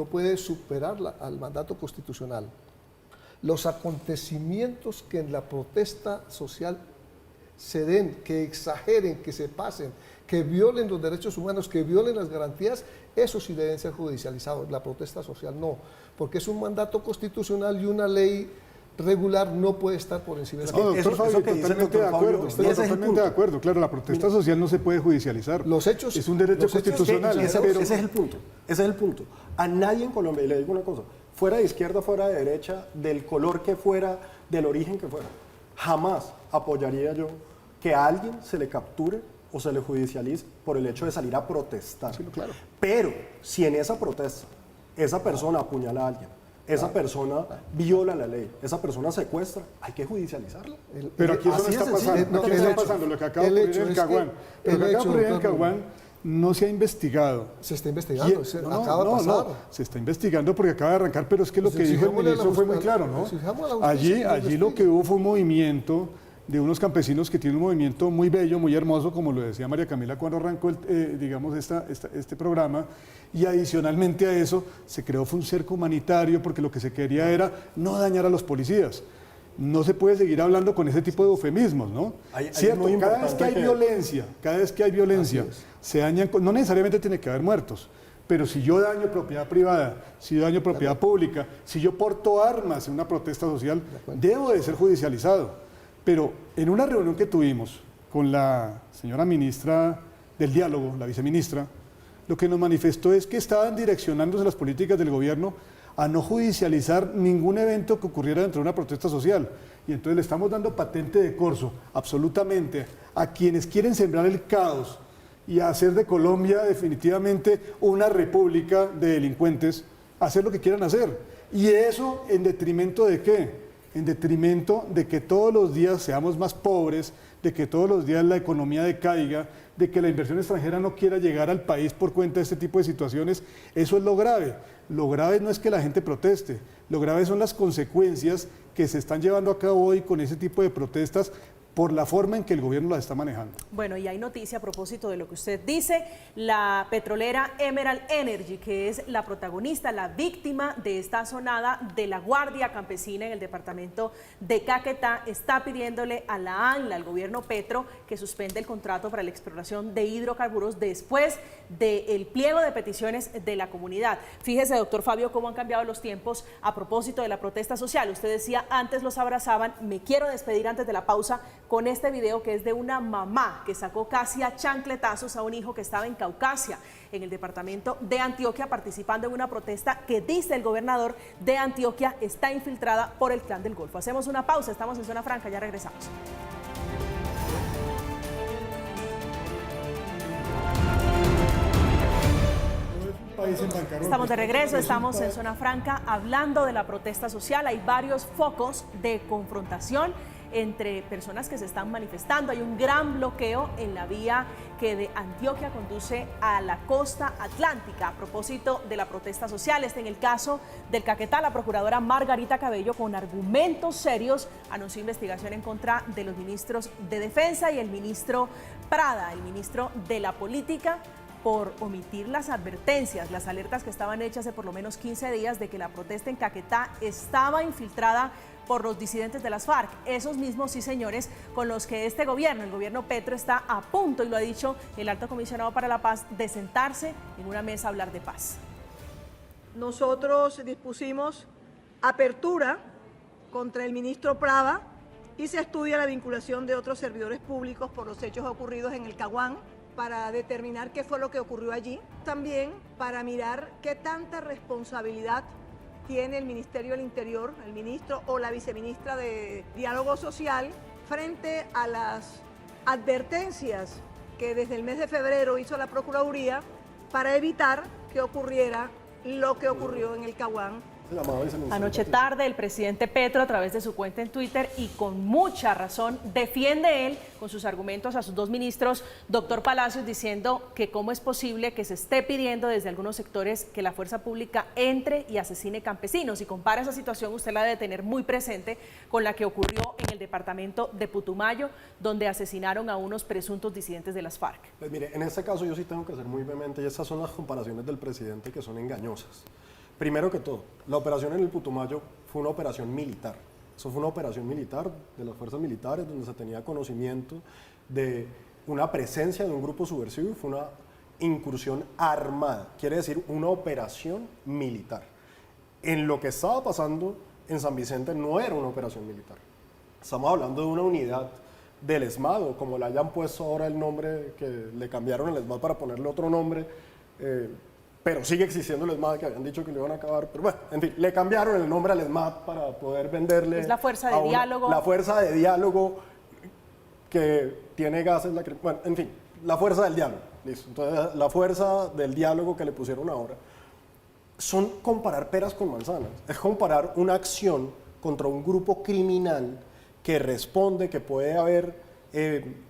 puede superar al mandato constitucional. Los acontecimientos que en la protesta social se den, que exageren, que se pasen, que violen los derechos humanos, que violen las garantías, eso sí deben ser judicializados. La protesta social no, porque es un mandato constitucional y una ley regular no puede estar por encima de la No, ley. doctor Fabio, totalmente de acuerdo. ese es el Totalmente punto. de acuerdo. Claro, la protesta social no se puede judicializar. Los hechos- es un derecho los hechos- constitucional. Ese pero- es el punto. Ese es el punto. A nadie en Colombia, y le digo una cosa, fuera de izquierda, fuera de derecha, del color que fuera, del origen que fuera, jamás apoyaría yo que a alguien se le capture o se le judicialice por el hecho de salir a protestar. Sí, claro. Pero si en esa protesta esa persona apuñala a alguien, esa persona viola la ley, esa persona secuestra, hay que judicializarla. Pero aquí eso no Así está de sencillo. pasando. No, Aquí el está hecho- pasando lo que acaba de el ocurrir hecho en el es que- Caguán. Pero el lo que acaba de hecho, ocurrir en el doctor, Caguán no se ha investigado. Se está investigando, No, acaba de no, pasar. no, se está investigando porque acaba de arrancar, pero es que lo Pues que dijo el exijámosle a la ministro fue muy justicia- claro, ¿no? exijamos a la justicia Allí que lo que hubo fue un movimiento de unos campesinos que tienen un movimiento muy bello, muy hermoso, como lo decía María Camila cuando arrancó digamos, este programa, y adicionalmente a eso se creó fue un cerco humanitario porque lo que se quería era no dañar a los policías. No se puede seguir hablando con ese tipo de eufemismos, ¿no? Ahí es Cierto, muy cada vez que hay importante violencia, se dañan, no necesariamente tiene que haber muertos, pero si yo daño propiedad privada, si yo daño propiedad pública, si yo porto armas en una protesta social, debo de ser judicializado. Pero en una reunión que tuvimos con la señora ministra del Diálogo, la viceministra, lo que nos manifestó es que estaban direccionándose las políticas del gobierno a no judicializar ningún evento que ocurriera dentro de una protesta social. Y entonces le estamos dando patente de corso absolutamente a quienes quieren sembrar el caos y hacer de Colombia definitivamente una república de delincuentes, hacer lo que quieran hacer. Y eso en detrimento de ¿qué? En detrimento de que todos los días seamos más pobres, de que todos los días la economía decaiga, de que la inversión extranjera no quiera llegar al país por cuenta de este tipo de situaciones. Eso es lo grave. Lo grave no es que la gente proteste, lo grave son las consecuencias que se están llevando a cabo hoy con ese tipo de protestas por la forma en que el gobierno las está manejando. Bueno, y hay noticia a propósito de lo que usted dice. La petrolera Emerald Energy, que es la protagonista, la víctima de esta asonada de la Guardia Campesina en el departamento de Caquetá, está pidiéndole a la ANLA, al gobierno Petro, que suspende el contrato para la exploración de hidrocarburos después del pliego de peticiones de la comunidad. Fíjese, doctor Fabio, cómo han cambiado los tiempos a propósito de la protesta social. Usted decía, antes los abrazaban. Me quiero despedir antes de la pausa con este video que es de una mamá que sacó casi a chancletazos a un hijo que estaba en Caucasia, en el departamento de Antioquia, participando en una protesta que, dice el gobernador de Antioquia, está infiltrada por el Clan del Golfo. Hacemos una pausa, estamos en Zona Franca, ya regresamos. Estamos de regreso, estamos en Zona Franca hablando de la protesta social. Hay varios focos de confrontación entre personas que se están manifestando. Hay un gran bloqueo en la vía que de Antioquia conduce a la costa atlántica a propósito de la protesta social. En el caso del Caquetá, la procuradora Margarita Cabello, con argumentos serios, anunció investigación en contra de los ministros de Defensa y el ministro Prada, el ministro de la Política, por omitir las advertencias, las alertas que estaban hechas hace por lo menos 15 días de que la protesta en Caquetá estaba infiltrada por los disidentes de las FARC, esos mismos, sí señores, con los que este gobierno, el gobierno Petro, está a punto, y lo ha dicho el alto comisionado para la paz, de sentarse en una mesa a hablar de paz. Nosotros dispusimos apertura contra el ministro Prada y se estudia la vinculación de otros servidores públicos por los hechos ocurridos en el Caguán, para determinar qué fue lo que ocurrió allí, también para mirar qué tanta responsabilidad tiene el Ministerio del Interior, el ministro o la viceministra de Diálogo Social, frente a las advertencias que desde el mes de febrero hizo la Procuraduría para evitar que ocurriera lo que ocurrió en el Caguán. Anoche tarde, el presidente Petro, a través de su cuenta en Twitter, y con mucha razón, defiende él con sus argumentos a sus dos ministros, doctor Palacios, diciendo que cómo es posible que se esté pidiendo desde algunos sectores que la fuerza pública entre y asesine campesinos. Y compara esa situación, usted la debe tener muy presente, con la que ocurrió en el departamento de Putumayo, donde asesinaron a unos presuntos disidentes de las FARC. Pues mire, en este caso yo sí tengo que ser muy vehemente, y estas son las comparaciones del presidente que son engañosas. Primero que todo, la operación en el Putumayo fue una operación militar. Eso fue una operación militar de las fuerzas militares, donde se tenía conocimiento de una presencia de un grupo subversivo, y fue una incursión armada, quiere decir una operación militar. En lo que estaba pasando en San Vicente no era una operación militar. Estamos hablando de una unidad del ESMAD, o como le hayan puesto ahora el nombre, que le cambiaron el ESMAD para ponerle otro nombre, pero sigue existiendo el ESMAD, que habían dicho que lo iban a acabar, pero bueno, en fin, le cambiaron el nombre al ESMAD para poder venderle... Es la fuerza de diálogo. La fuerza de diálogo que tiene gases, bueno, en fin, la fuerza del diálogo, listo. Entonces, la fuerza del diálogo que le pusieron ahora son comparar peras con manzanas, es comparar una acción contra un grupo criminal que responde, que puede haber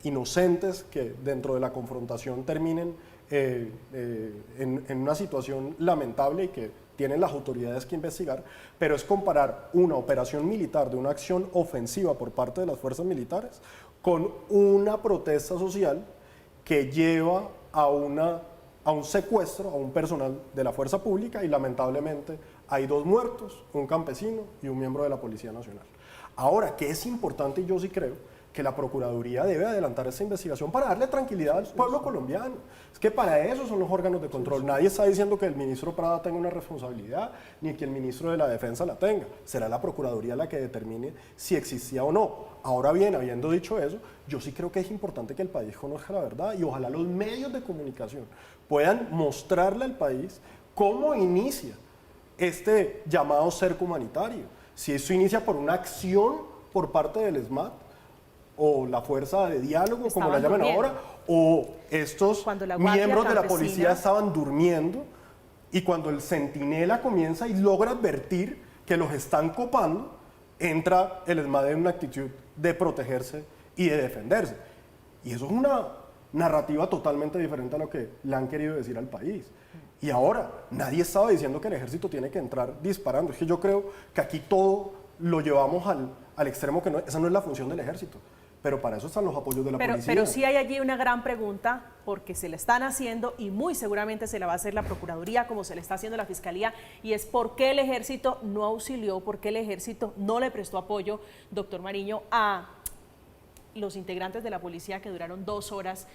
inocentes que dentro de la confrontación terminen en una situación lamentable y que tienen las autoridades que investigar, pero es comparar una operación militar de una acción ofensiva por parte de las fuerzas militares con una protesta social que lleva a un secuestro a un personal de la fuerza pública, y lamentablemente hay 2 muertos, un campesino y un miembro de la Policía Nacional. Ahora, que es importante, y yo sí creo, que la Procuraduría debe adelantar esa investigación para darle tranquilidad al pueblo colombiano. Es que para eso son los órganos de control. Nadie está diciendo que el ministro Prada tenga una responsabilidad, ni que el ministro de la Defensa la tenga. Será la Procuraduría la que determine si existía o no. Ahora bien, habiendo dicho eso, yo sí creo que es importante que el país conozca la verdad y ojalá los medios de comunicación puedan mostrarle al país cómo inicia este llamado cerco humanitario. Si eso inicia por una acción por parte del SMAT, o la fuerza de diálogo, como la llaman ahora, o estos miembros de la policía estaban durmiendo, y cuando el centinela comienza y logra advertir que los están copando, entra el SMAT en una actitud de protegerse y de defenderse. Y eso es una narrativa totalmente diferente a lo que le han querido decir al país. Y ahora, nadie estaba diciendo que el ejército tiene que entrar disparando. Es que yo creo que aquí todo lo llevamos al extremo, que no, esa no es la función del ejército. Pero para eso están los apoyos de la policía. Pero sí hay allí una gran pregunta, porque se le están haciendo, y muy seguramente se la va a hacer la Procuraduría, como se le está haciendo la Fiscalía, y es por qué el Ejército no auxilió, por qué el Ejército no le prestó apoyo, doctor Mariño, a los integrantes de la policía que duraron 2 horas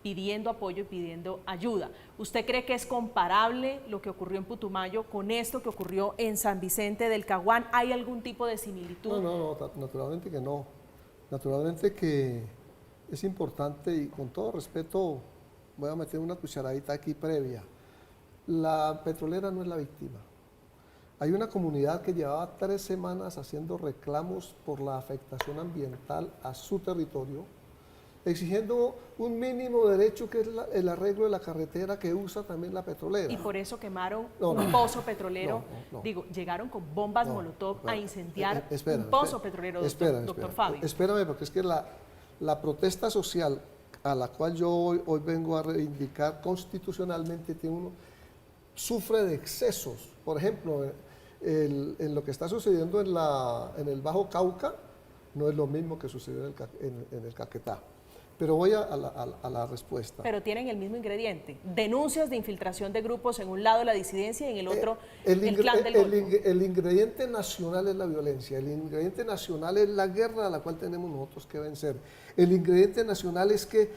pidiendo apoyo y pidiendo ayuda. ¿Usted cree que es comparable lo que ocurrió en Putumayo con esto que ocurrió en San Vicente del Caguán? ¿Hay algún tipo de similitud? No, naturalmente que no. Naturalmente que es importante, y con todo respeto voy a meter una cucharadita aquí previa. La petrolera no es la víctima. Hay una comunidad que llevaba 3 semanas haciendo reclamos por la afectación ambiental a su territorio, exigiendo un mínimo derecho, que es el arreglo de la carretera que usa también la petrolera. Y por eso quemaron un pozo petrolero. Digo, llegaron con bombas molotov a incendiar un pozo petrolero, doctor Fabio. Espérame, porque es que la protesta social a la cual yo hoy vengo a reivindicar constitucionalmente sufre de excesos. Por ejemplo, en lo que está sucediendo en el Bajo Cauca no es lo mismo que sucedió en el Caquetá. Pero voy a la respuesta. Pero tienen el mismo ingrediente. Denuncias de infiltración de grupos en un lado la disidencia y en el otro el clan del Golfo. El ingrediente nacional es la violencia, el ingrediente nacional es la guerra a la cual tenemos nosotros que vencer. El ingrediente nacional es que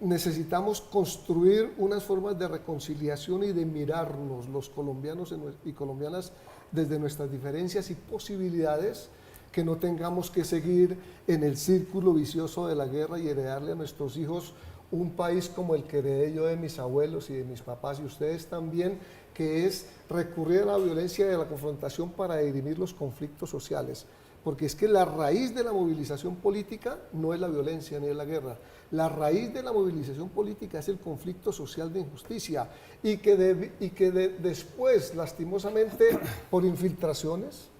necesitamos construir unas formas de reconciliación y de mirarnos los colombianos y colombianas desde nuestras diferencias y posibilidades, que no tengamos que seguir en el círculo vicioso de la guerra y heredarle a nuestros hijos un país como el que heredé yo de mis abuelos y de mis papás, y ustedes también, que es recurrir a la violencia y a la confrontación para dirimir los conflictos sociales. Porque es que la raíz de la movilización política no es la violencia ni es la guerra. La raíz de la movilización política es el conflicto social de injusticia, y que después, lastimosamente, por infiltraciones,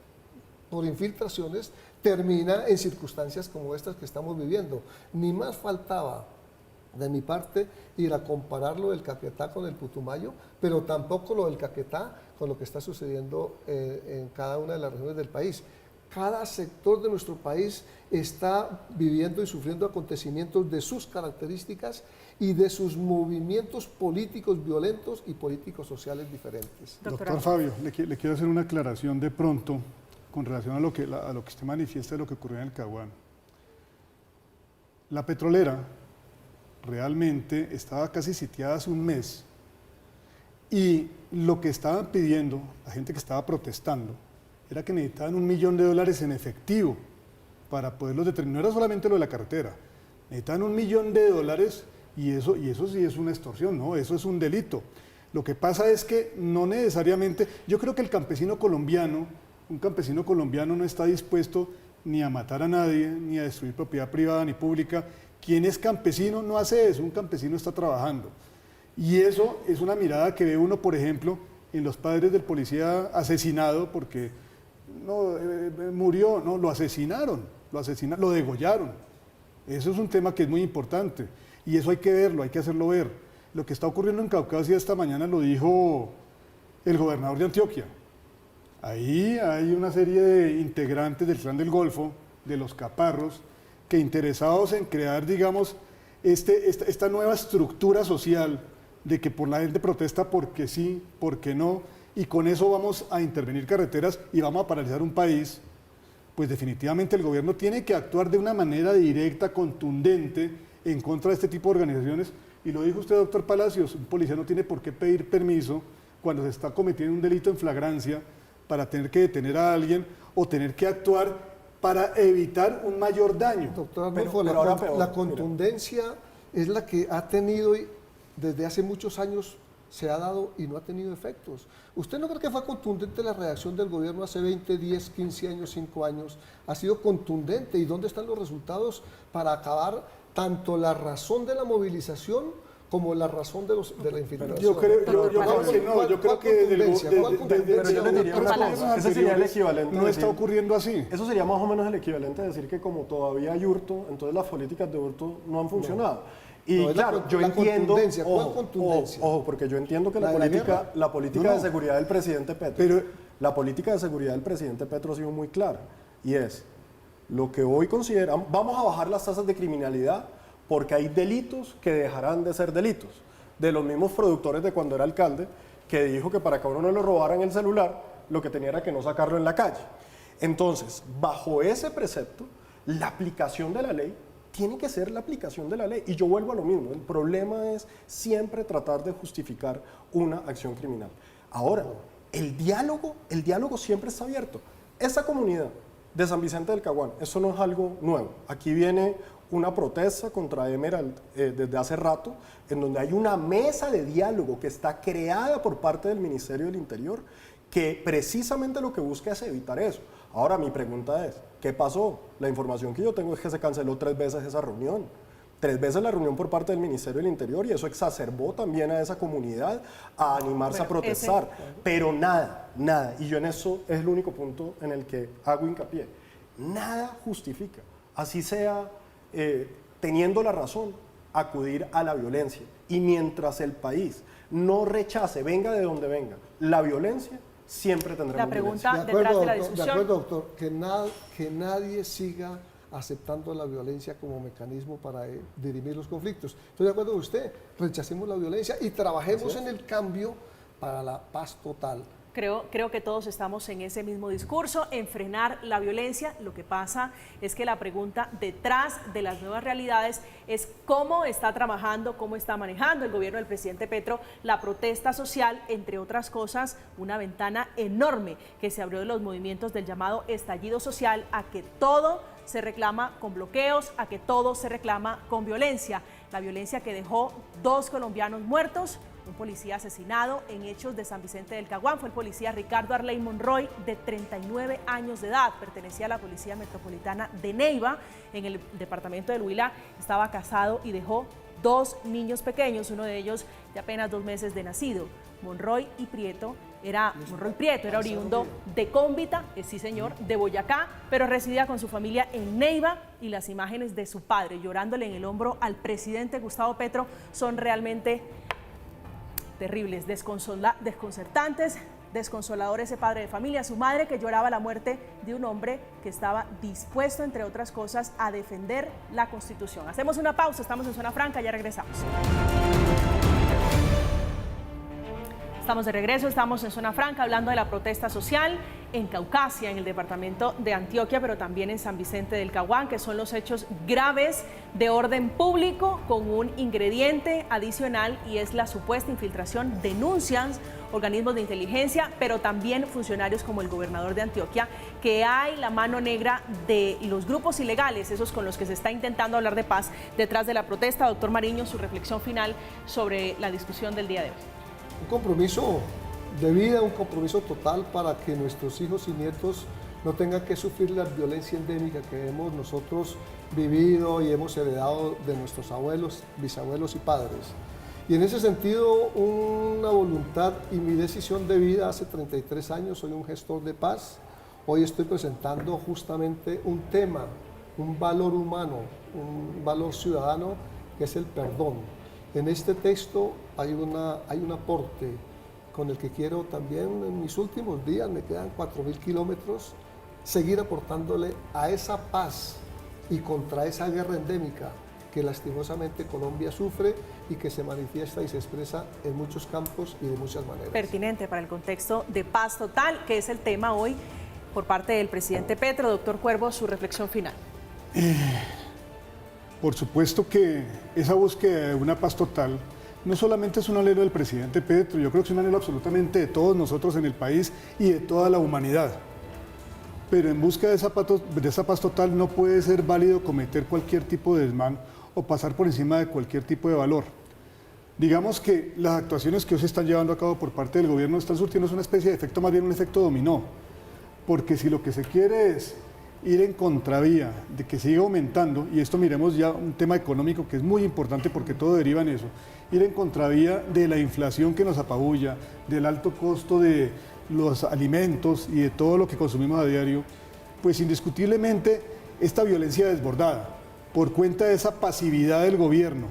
termina en circunstancias como estas que estamos viviendo. Ni más faltaba de mi parte ir a comparar lo del Caquetá con el Putumayo, pero tampoco lo del Caquetá con lo que está sucediendo en cada una de las regiones del país. Cada sector de nuestro país está viviendo y sufriendo acontecimientos de sus características y de sus movimientos políticos violentos y políticos sociales diferentes. Doctor Fabio, le quiero hacer una aclaración de pronto con relación a lo que usted manifiesta de lo que ocurrió en el Caguán. La petrolera realmente estaba casi sitiada hace un mes, y lo que estaban pidiendo la gente que estaba protestando era que necesitaban $1 millón en efectivo para poderlos determinar. No era solamente lo de la carretera, necesitaban $1 millón, y eso sí es una extorsión, ¿no? Eso es un delito. Lo que pasa es que no necesariamente, yo creo que un campesino colombiano no está dispuesto ni a matar a nadie, ni a destruir propiedad privada ni pública. Quien es campesino no hace eso, un campesino está trabajando. Y eso es una mirada que ve uno, por ejemplo, en los padres del policía asesinado, porque murió, lo asesinaron, lo degollaron. Eso es un tema que es muy importante, y eso hay que verlo, hay que hacerlo ver. Lo que está ocurriendo en Caucasia esta mañana lo dijo el gobernador de Antioquia. Ahí hay una serie de integrantes del clan del Golfo, de los caparros, que interesados en crear, digamos, esta nueva estructura social de que por la gente protesta porque sí, porque no, y con eso vamos a intervenir carreteras y vamos a paralizar un país. pues definitivamente el gobierno tiene que actuar de una manera directa, contundente, en contra de este tipo de organizaciones. Y lo dijo usted, doctor Palacios, un policía no tiene por qué pedir permiso cuando se está cometiendo un delito en flagrancia para tener que detener a alguien o tener que actuar para evitar un mayor daño. Doctor Arnulfo, la contundencia es la que ha tenido desde hace muchos años, se ha dado y no ha tenido efectos. ¿Usted no cree que fue contundente la reacción del gobierno hace 20, 10, 15 años, 5 años? Ha sido contundente. ¿Y dónde están los resultados para acabar tanto la razón de la movilización como la razón de la infiltración? Yo creo que no, yo creo que pero yo le diría una cosa, ese sería el equivalente. No está ocurriendo así. Eso sería más o menos el equivalente a decir que como todavía hay hurto, entonces las políticas de hurto no han funcionado. Y no, claro, yo entiendo, ojo, porque yo entiendo que la política de seguridad del presidente Petro, la política de seguridad del presidente Petro ha sido muy clara, y es lo que hoy consideran, vamos a bajar las tasas de criminalidad porque hay delitos que dejarán de ser delitos. De los mismos productores de cuando era alcalde, que dijo que para que a uno no le robaran el celular, lo que tenía era que no sacarlo en la calle. Entonces, bajo ese precepto, la aplicación de la ley tiene que ser la aplicación de la ley. Y yo vuelvo a lo mismo, el problema es siempre tratar de justificar una acción criminal. Ahora, el diálogo siempre está abierto. Esta comunidad de San Vicente del Caguán, eso no es algo nuevo. Aquí viene una protesta contra Emerald desde hace rato, en donde hay una mesa de diálogo que está creada por parte del Ministerio del Interior, que precisamente lo que busca es evitar eso. Ahora mi pregunta es, ¿qué pasó? La información que yo tengo es que se canceló 3 veces esa reunión. 3 veces la reunión por parte del Ministerio del Interior, y eso exacerbó también a esa comunidad a animarse a protestar. Pero nada, y yo en eso es el único punto en el que hago hincapié. Nada justifica, así sea teniendo la razón, acudir a la violencia. Y mientras el país no rechace, venga de donde venga, la violencia, siempre tendremos la pregunta violencia. detrás de la discusión. De acuerdo, doctor, que nadie siga aceptando la violencia como mecanismo para dirimir los conflictos. Estoy de acuerdo con usted, rechacemos la violencia y trabajemos en el cambio para la paz total. Creo que todos estamos en ese mismo discurso, en frenar la violencia. Lo que pasa es que la pregunta detrás de las nuevas realidades es cómo está trabajando, cómo está manejando el gobierno del presidente Petro la protesta social, entre otras cosas, una ventana enorme que se abrió de los movimientos del llamado estallido social, a que todo se reclama con bloqueos, a que todo se reclama con violencia. La violencia que dejó 2 colombianos muertos, un policía asesinado en hechos de San Vicente del Caguán. Fue el policía Ricardo Arley Monroy, de 39 años de edad. Pertenecía a la Policía Metropolitana de Neiva, en el departamento del Huila. Estaba casado y dejó 2 niños pequeños, uno de ellos de apenas 2 meses de nacido. Monroy Prieto era oriundo de Cómbita, sí señor, de Boyacá, pero residía con su familia en Neiva, y las imágenes de su padre llorándole en el hombro al presidente Gustavo Petro son realmente terribles, desconcertantes, desconsolador ese padre de familia, su madre que lloraba la muerte de un hombre que estaba dispuesto, entre otras cosas, a defender la Constitución. Hacemos una pausa, estamos en Zona Franca, ya regresamos. Estamos de regreso, estamos en Zona Franca hablando de la protesta social en Caucasia, en el departamento de Antioquia, pero también en San Vicente del Caguán, que son los hechos graves de orden público con un ingrediente adicional, y es la supuesta infiltración. Denuncian organismos de inteligencia, pero también funcionarios como el gobernador de Antioquia, que hay la mano negra de los grupos ilegales, esos con los que se está intentando hablar de paz detrás de la protesta. Doctor Mariño, su reflexión final sobre la discusión del día de hoy. Un compromiso de vida, un compromiso total para que nuestros hijos y nietos no tengan que sufrir la violencia endémica que hemos nosotros vivido y hemos heredado de nuestros abuelos, bisabuelos y padres. Y en ese sentido, una voluntad y mi decisión de vida hace 33 años, soy un gestor de paz. Hoy estoy presentando justamente un tema, un valor humano, un valor ciudadano, que es el perdón. En este texto hay un aporte con el que quiero también, en mis últimos días, me quedan 4.000 kilómetros, seguir aportándole a esa paz y contra esa guerra endémica que lastimosamente Colombia sufre y que se manifiesta y se expresa en muchos campos y de muchas maneras. Pertinente para el contexto de paz total, que es el tema hoy por parte del presidente Petro. Doctor Cuervo, su reflexión final. Por supuesto que esa búsqueda de una paz total no solamente es un anhelo del presidente Petro, yo creo que es un anhelo absolutamente de todos nosotros en el país y de toda la humanidad. Pero en busca de esa paz total no puede ser válido cometer cualquier tipo de desmán o pasar por encima de cualquier tipo de valor. Digamos que las actuaciones que hoy se están llevando a cabo por parte del gobierno están surtiendo una especie de efecto, más bien un efecto dominó, porque si lo que se quiere es ir en contravía de que siga aumentando, y esto miremos ya un tema económico que es muy importante porque todo deriva en eso, ir en contravía de la inflación que nos apabulla, del alto costo de los alimentos y de todo lo que consumimos a diario, pues indiscutiblemente esta violencia desbordada por cuenta de esa pasividad del gobierno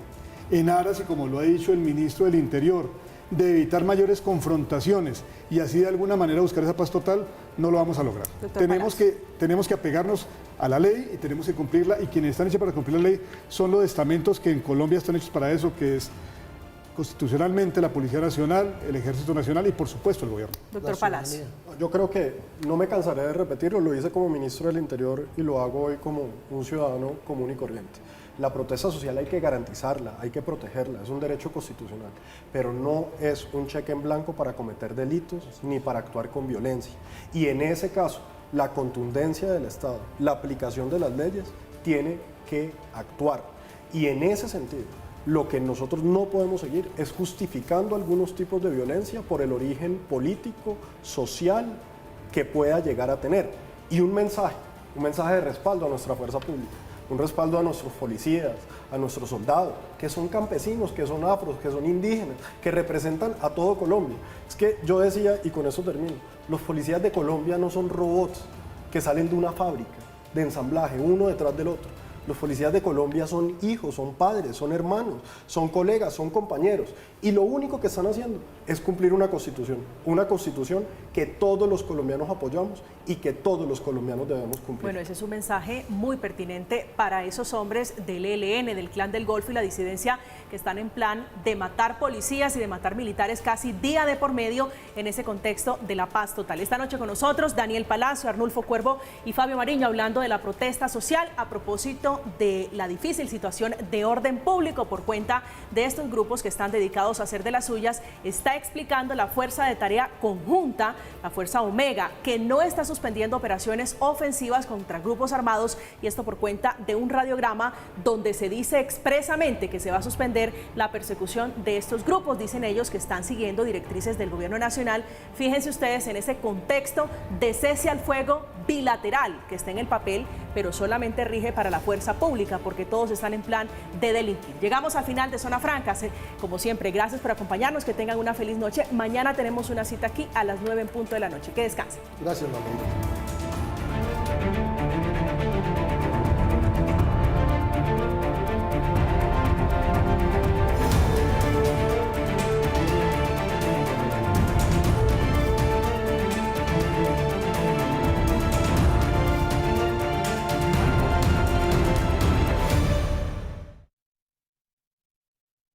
en aras, y como lo ha dicho el ministro del Interior, de evitar mayores confrontaciones y así de alguna manera buscar esa paz total, no lo vamos a lograr. Tenemos que apegarnos a la ley y tenemos que cumplirla, y quienes están hechos para cumplir la ley son los estamentos que en Colombia están hechos para eso, que es constitucionalmente la Policía Nacional, el Ejército Nacional y por supuesto el gobierno. Doctor Palacio. Yo creo que no me cansaré de repetirlo, lo hice como ministro del Interior y lo hago hoy como un ciudadano común y corriente. La protesta social hay que garantizarla, hay que protegerla, es un derecho constitucional, pero no es un cheque en blanco para cometer delitos ni para actuar con violencia. Y en ese caso, la contundencia del Estado, la aplicación de las leyes, tiene que actuar. Y en ese sentido, lo que nosotros no podemos seguir es justificando algunos tipos de violencia por el origen político, social que pueda llegar a tener. Y un mensaje de respaldo a nuestra fuerza pública, un respaldo a nuestros policías, a nuestros soldados, que son campesinos, que son afros, que son indígenas, que representan a todo Colombia. Es que yo decía, y con eso termino, los policías de Colombia no son robots que salen de una fábrica de ensamblaje, uno detrás del otro. Los policías de Colombia son hijos, son padres, son hermanos, son colegas, son compañeros. Y lo único que están haciendo es cumplir una constitución que todos los colombianos apoyamos y que todos los colombianos debemos cumplir. Bueno, ese es un mensaje muy pertinente para esos hombres del ELN, del Clan del Golfo y la disidencia que están en plan de matar policías y de matar militares casi día de por medio en ese contexto de la paz total. Esta noche con nosotros Daniel Palacio, Arnulfo Cuervo y Fabio Mariño hablando de la protesta social a propósito de la difícil situación de orden público por cuenta de estos grupos que están dedicados a hacer de las suyas. Está explicando la Fuerza de Tarea Conjunta, la Fuerza Omega, que no está suspendiendo operaciones ofensivas contra grupos armados, y esto por cuenta de un radiograma donde se dice expresamente que se va a suspender la persecución de estos grupos. Dicen ellos que están siguiendo directrices del gobierno nacional. Fíjense ustedes en ese contexto de cese al fuego bilateral que está en el papel, pero solamente rige para la fuerza pública porque todos están en plan de delinquir. Llegamos al final de Zona Franca. Como siempre, gracias por acompañarnos, que tengan una feliz noche. Mañana tenemos una cita aquí a las 9 en punto de la noche. Que descansen. Gracias, Manuel.